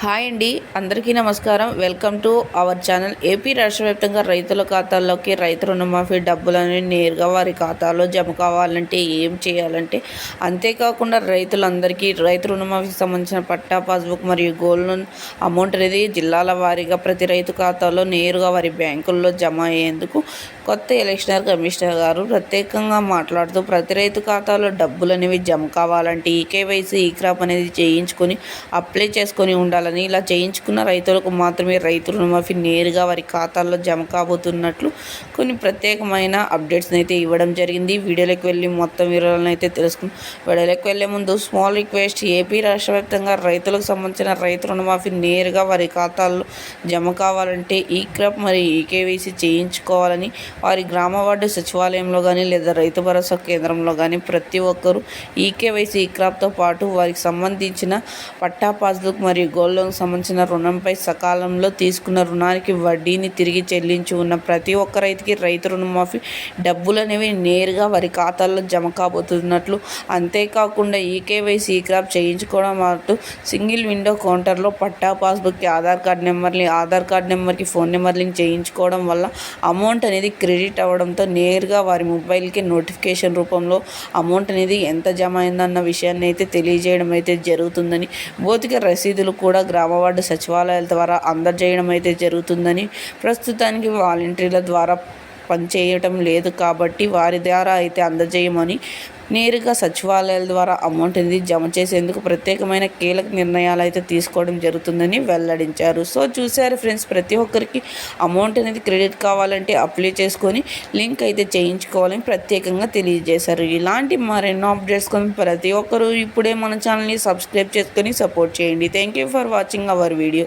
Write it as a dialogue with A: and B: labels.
A: Hi అండి, అందరికీ నమస్కారం. Welcome to our channel. AP రాష్ట్ర వ్యాప్తంగా రైతుల ఖాతాల్లోకి రైతు రుణమాఫీ డబ్బులని నేరుగా వారి ఖాతాలో జమ కావాలంటే ఏం చేయాలంటే, అంతేకాకుండా రైతులందరికీ రైతు రుణమాఫీకి సంబంధించిన పట్టా, పాస్బుక్ మరియు గోల్డ్ లోన్ అమౌంట్ అనేది జిల్లాల వారీగా ప్రతి రైతు ఖాతాలో నేరుగా వారి బ్యాంకుల్లో జమ అయ్యేందుకు కొత్త ఎలక్షన్ కమిషనర్ గారు ప్రత్యేకంగా మాట్లాడుతూ, ప్రతి రైతు ఖాతాలో డబ్బులు అనేవి జమ కావాలంటే ఈకేవైసీ ఈక్రాప్ అనేది చేయించుకొని అప్లై చేసుకొని ఉండాలి. ఇలా చేయించుకున్న రైతులకు మాత్రమే రైతు రుణమాఫీ నేరుగా వారి ఖాతాల్లో జమ కాబోతున్నట్లు కొన్ని ప్రత్యేకమైన అప్డేట్స్ అయితే ఇవ్వడం జరిగింది. వీడియోలోకి వెళ్ళి మొత్తం వివరాలను అయితే తెలుసుకుందాం. వీడియోలోకి వెళ్ళే ముందు స్మాల్ రిక్వెస్ట్, ఏపీ రాష్ట్ర వ్యాప్తంగా రైతులకు సంబంధించిన రైతు రుణమాఫీ నేరుగా వారి ఖాతాల్లో జమ కావాలంటే ఈ క్రాప్ మరియు ఈకేవైసీ చేయించుకోవాలని వారి గ్రామ వార్డు సచివాలయంలో కానీ లేదా రైతు భరోసా కేంద్రంలో కానీ ప్రతి ఒక్కరూ ఈకేవైసీ ఈ క్రాప్తో పాటు వారికి సంబంధించిన పట్టా, పాస్బుక్ మరియు గోల్డ్ సంబంధించిన రుణంపై సకాలంలో తీసుకున్న రుణానికి వడ్డీని తిరిగి చెల్లించి ఉన్న ప్రతి ఒక్క రైతుకి రైతు రుణమాఫీ డబ్బులు అనేవి నేరుగా వారి ఖాతాల్లో జమ కాబోతున్నట్లు, అంతేకాకుండా ఈకేవైసీ క్రాప్ చేయించుకోవడం పాటు సింగిల్ విండో కౌంటర్లో పట్టా, పాస్బుక్కి ఆధార్ కార్డ్ నెంబర్కి ఫోన్ నెంబర్ లింక్ చేయించుకోవడం వల్ల అమౌంట్ అనేది క్రెడిట్ అవ్వడంతో నేరుగా వారి మొబైల్కి నోటిఫికేషన్ రూపంలో అమౌంట్ అనేది ఎంత జమ అయిందన్న విషయాన్ని అయితే తెలియజేయడం అయితే జరుగుతుందని, భౌతిక రసీదులు కూడా గ్రామ వార్డు సచివాలయాల ద్వారా అందజేయడం అయితే జరుగుతుందని, ప్రస్తుతానికి వాలంటీర్ల ద్వారా పనిచేయటం లేదు కాబట్టి వారి ద్వారా అయితే అందజేయమని, నేరుగా సచివాలయాల ద్వారా అమౌంట్ అనేది జమ చేసేందుకు ప్రత్యేకమైన కీలక నిర్ణయాలు అయితే తీసుకోవడం జరుగుతుందని వెల్లడించారు. సో చూశారు ఫ్రెండ్స్, ప్రతి ఒక్కరికి అమౌంట్ అనేది క్రెడిట్ కావాలంటే అప్లై చేసుకొని లింక్ అయితే చేయించుకోవాలని ప్రత్యేకంగా తెలియజేశారు. ఇలాంటి మరెన్నో అప్డేట్స్ కోసం ప్రతి ఒక్కరూ ఇప్పుడే మన ఛానల్ని సబ్స్క్రైబ్ చేసుకొని సపోర్ట్ చేయండి. Thank you for watching our video.